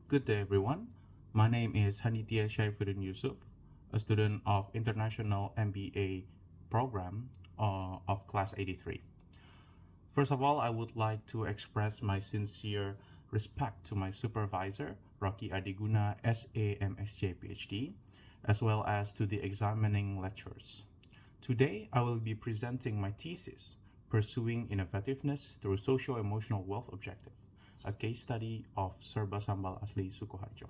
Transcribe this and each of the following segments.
Good day, everyone. My name is Handitya Syaifuddin Yusuf, a student of International MBA program of Class 83. First of all, I would like to express my sincere respect to my supervisor, Rocky Adiguna, SA, M.Sc, Ph.D., as well as to the examining lecturers. Today, I will be presenting my thesis, Pursuing Innovativeness Through Socioemotional Wealth Objective, a case study of Serba, Sambal, Asli, Sukoharjo.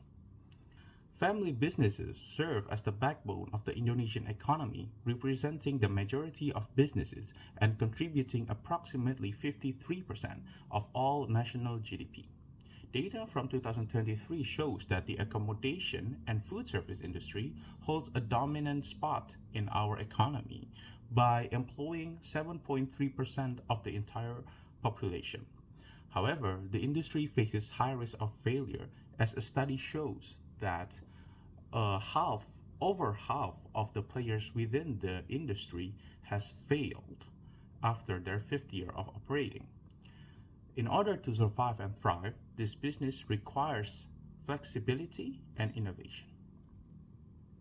Family businesses serve as the backbone of the Indonesian economy, representing the majority of businesses and contributing approximately 53% of all national GDP. Data from 2023 shows that the accommodation and food service industry holds a dominant spot in our economy by employing 7.3% of the entire population. However, the industry faces high risk of failure as a study shows that over half of the players within the industry has failed after their fifth year of operating. In order to survive and thrive, this business requires flexibility and innovation.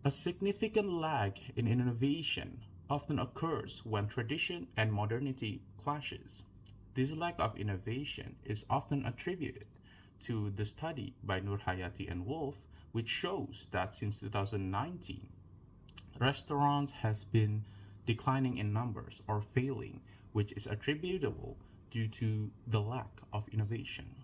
A significant lag in innovation often occurs when tradition and modernity clashes. This lack of innovation is often attributed to the study by Nurhayati and Wolf, which shows that since 2019, restaurants has been declining in numbers or failing, which is attributable due to the lack of innovation.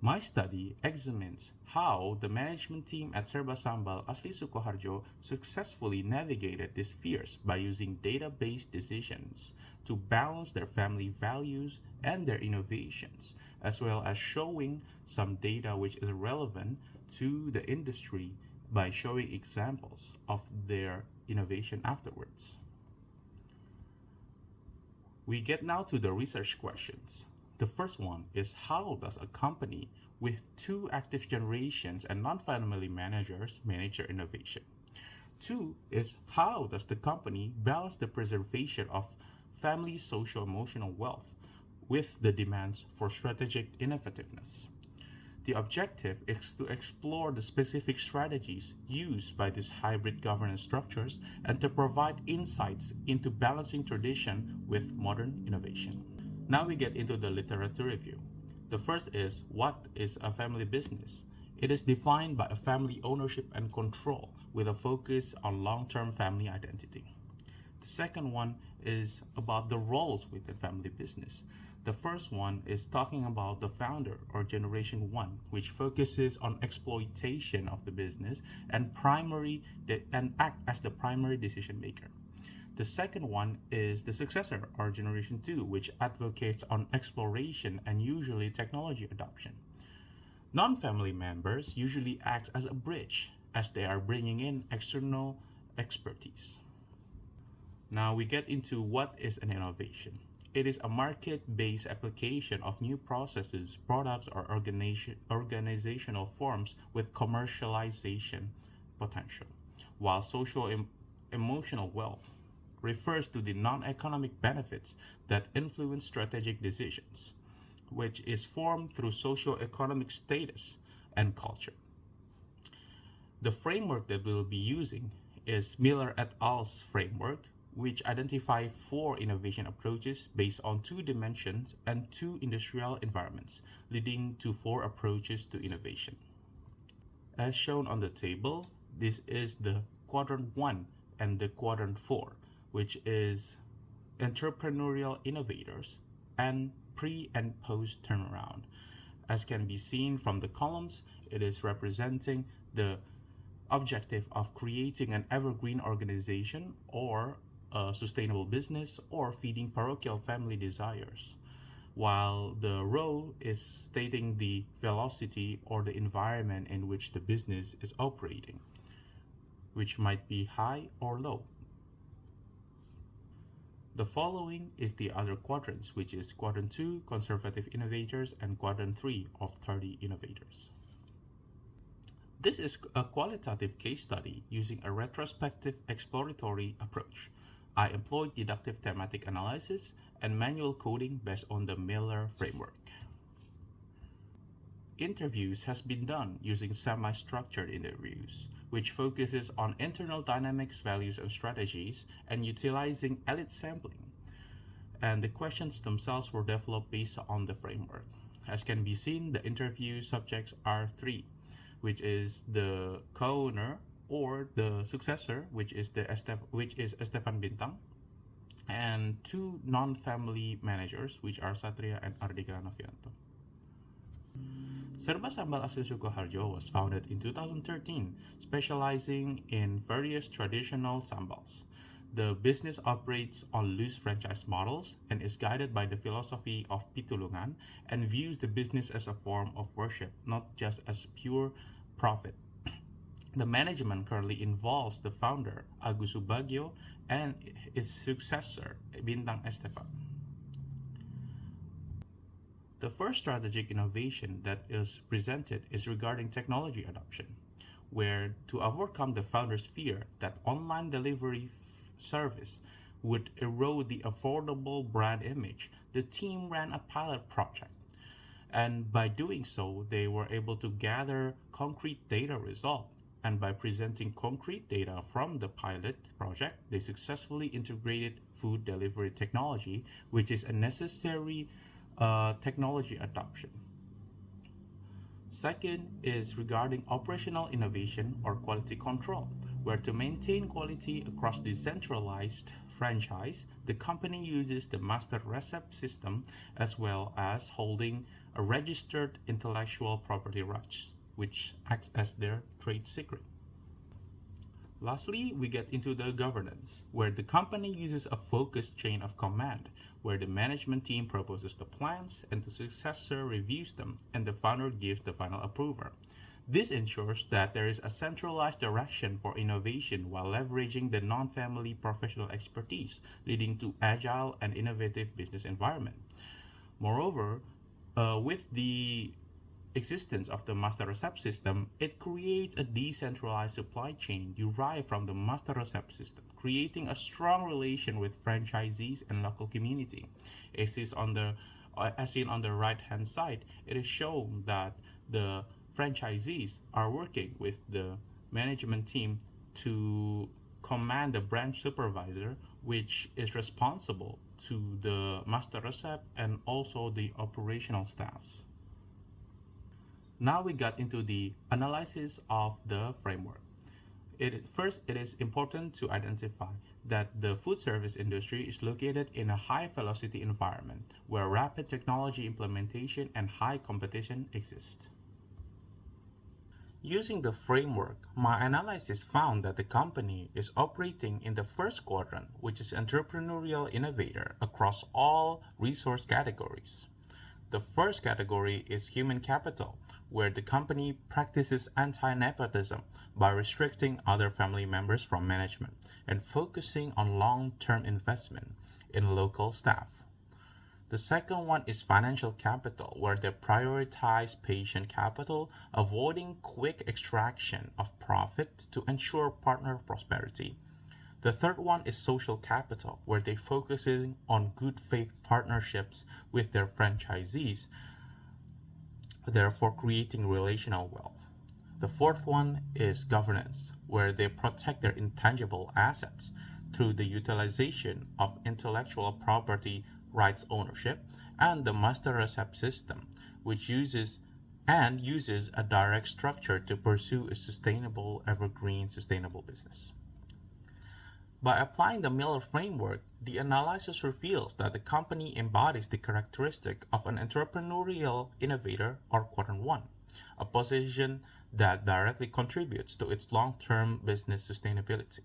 My study examines how the management team at Serba Sambal Asli Sukoharjo successfully navigated these fears by using data-based decisions to balance their family values and their innovations, as well as showing some data which is relevant to the industry by showing examples of their innovation afterwards. We get now to the research questions. The first one is, how does a company with two active generations and non-family managers manage their innovation? Two is, how does the company balance the preservation of family socio-emotional wealth with the demands for strategic innovativeness? The objective is to explore the specific strategies used by these hybrid governance structures and to provide insights into balancing tradition with modern innovation. Now we get into the literature review. The first is, what is a family business? It is defined by a family ownership and control with a focus on long-term family identity. The second one is about the roles within family business. The first one is talking about the founder or generation one, which focuses on exploitation of the business and act as the primary decision maker. The second one is the successor or generation two, which advocates on exploration and usually technology adoption. Non-family members usually act as a bridge as they are bringing in external expertise. Now we get into what is an innovation. It is a market-based application of new processes, products, or organizational forms with commercialization potential, while social-emotional wealth refers to the non-economic benefits that influence strategic decisions, which is formed through socio-economic status and culture. The framework that we'll be using is Miller et al.'s framework, which identify 4 innovation approaches based on 2 dimensions and 2 industrial environments, leading to 4 approaches to innovation. As shown on the table, this is the quadrant 1 and the quadrant 4, which is entrepreneurial innovators and pre and post turnaround. As can be seen from the columns, it is representing the objective of creating an evergreen organization or a sustainable business or feeding parochial family desires, while the row is stating the velocity or the environment in which the business is operating, which might be high or low. The following is the other quadrants, which is quadrant 2, conservative innovators, and quadrant 3, authority innovators. This is a qualitative case study using a retrospective exploratory approach. I employed deductive thematic analysis and manual coding based on the Miller framework. interviews has been done using semi-structured interviews, which focuses on internal dynamics, values, and strategies, and utilizing elite sampling. And the questions themselves were developed based on the framework. As can be seen, the interview subjects are three, which is the co-owner or the successor, which is Estefan Bintang, and two non-family managers, which are Satria and Ardika Novianto. Serba Sambal Asli Sukoharjo was founded in 2013, specializing in various traditional sambals. The business operates on loose franchise models and is guided by the philosophy of pitulungan and views the business as a form of worship, not just as pure profit. The management currently involves the founder, Agus Subagio, and its successor, Bintang Estefan. The first strategic innovation that is presented is regarding technology adoption, where to overcome the founder's fear that online delivery service would erode the affordable brand image, the team ran a pilot project. And by doing so, they were able to gather concrete data result. And by presenting concrete data from the pilot project, they successfully integrated food delivery technology, which is a necessary technology adoption. Second is regarding operational innovation or quality control, where to maintain quality across decentralized franchise, the company uses the master recipe system as well as holding a registered intellectual property rights, which acts as their trade secret. Lastly, we get into the governance, where the company uses a focused chain of command, where the management team proposes the plans and the successor reviews them, and the founder gives the final approval. This ensures that there is a centralized direction for innovation while leveraging the non-family professional expertise, leading to agile and innovative business environment. Moreover, with the existence of the master recipe system, it creates a decentralized supply chain derived from the master recipe system, creating a strong relation with franchisees and local community. As seen on the right-hand side, it is shown that the franchisees are working with the management team to command the branch supervisor, which is responsible to the master recipe and also the operational staffs. Now we got into the analysis of the framework. First, it is important to identify that the food service industry is located in a high-velocity environment where rapid technology implementation and high competition exist. Using the framework, my analysis found that the company is operating in the first quadrant, which is entrepreneurial innovator across all resource categories. The first category is human capital, where the company practices anti-nepotism by restricting other family members from management and focusing on long-term investment in local staff. The second one is financial capital, where they prioritize patient capital, avoiding quick extraction of profit to ensure partner prosperity. The third one is social capital, where they focus on good faith partnerships with their franchisees, therefore creating relational wealth. The fourth one is governance, where they protect their intangible assets through the utilization of intellectual property rights ownership and the master recipe system, which uses a direct structure to pursue a sustainable, evergreen, sustainable business. By applying the Miller framework, the analysis reveals that the company embodies the characteristic of an entrepreneurial innovator or quadrant 1, a position that directly contributes to its long-term business sustainability.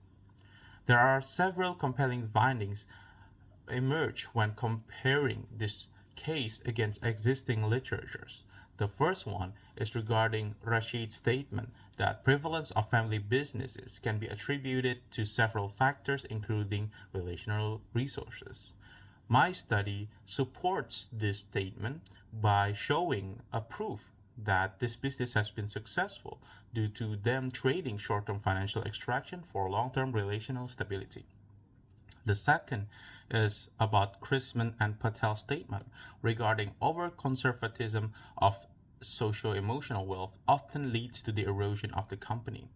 There are several compelling findings emerge when comparing this case against existing literatures. The first one is regarding Rashid's statement that prevalence of family businesses can be attributed to several factors, including relational resources. My study supports this statement by showing a proof that this business has been successful due to them trading short-term financial extraction for long-term relational stability. The second is about Chrisman and Patel's statement regarding over-conservatism of socio-emotional wealth often leads to the erosion of the company.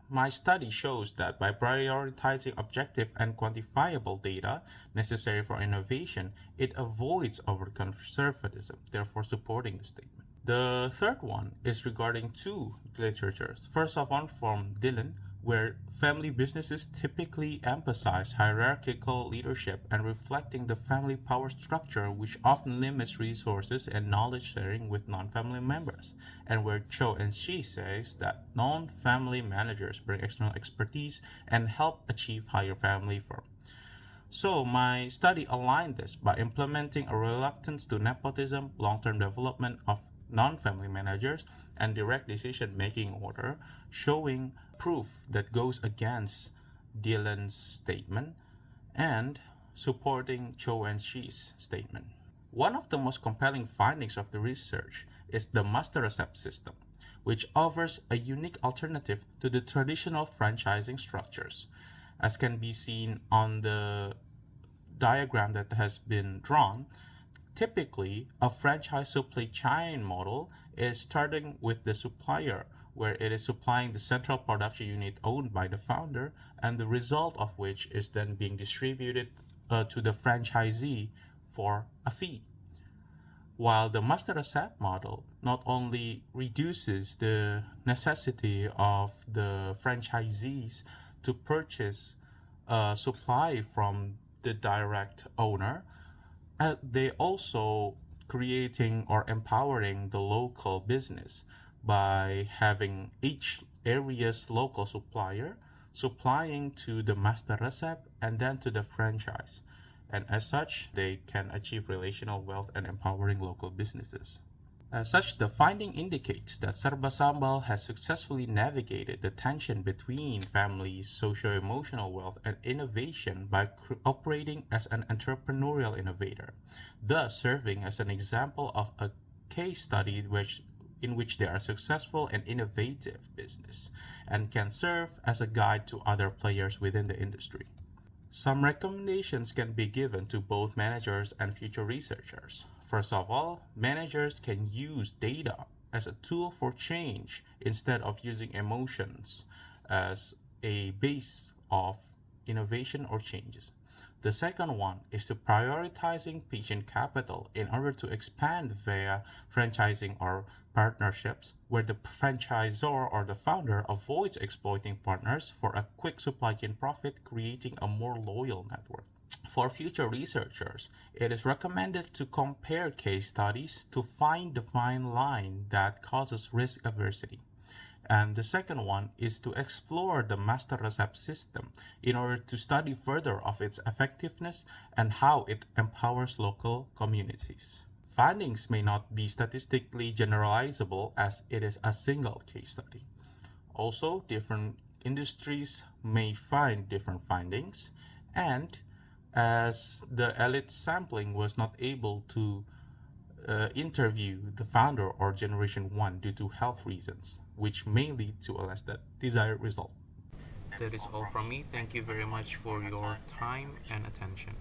My study shows that by prioritizing objective and quantifiable data necessary for innovation, it avoids over-conservatism, therefore supporting the statement. The third one is regarding two literatures. First of all, from Dylan, where family businesses typically emphasize hierarchical leadership and reflecting the family power structure, which often limits resources and knowledge sharing with non-family members, and where Cho and Shi says that non-family managers bring external expertise and help achieve higher family firm. So my study aligned this by implementing a reluctance to nepotism, long-term development of non-family managers, and direct decision-making order, showing proof that goes against Dylan's statement and supporting Cho and Shi's statement. One of the most compelling findings of the research is the master recept system, which offers a unique alternative to the traditional franchising structures. As can be seen on the diagram that has been drawn, typically a franchise supply chain model is starting with the supplier, where it is supplying the central production unit owned by the founder, and the result of which is then being distributed to the franchisee for a fee. While the master recept model not only reduces the necessity of the franchisees to purchase supply from the direct owner, they also creating or empowering the local business by having each area's local supplier supplying to the master recept and then to the franchise. And as such, they can achieve relational wealth and empowering local businesses. As such, the finding indicates that Serba Sambal has successfully navigated the tension between families, socio-emotional wealth, and innovation by operating as an entrepreneurial innovator, thus serving as an example of a case study in which they are successful and innovative business, and can serve as a guide to other players within the industry. Some recommendations can be given to both managers and future researchers. First of all, managers can use data as a tool for change instead of using emotions as a base of innovation or changes. The second one is to prioritizing patient capital in order to expand via franchising or partnerships, where the franchisor or the founder avoids exploiting partners for a quick supply chain profit, creating a more loyal network. For future researchers, it is recommended to compare case studies to find the fine line that causes risk aversity. And the second one is to explore the master recept system in order to study further of its effectiveness and how it empowers local communities. Findings may not be statistically generalizable as it is a single case study. Also, different industries may find different findings, and as the elite sampling was not able to interview the founder or generation 1 due to health reasons, which may lead to a less than desired result. That is all from me. Thank you very much for your time and attention.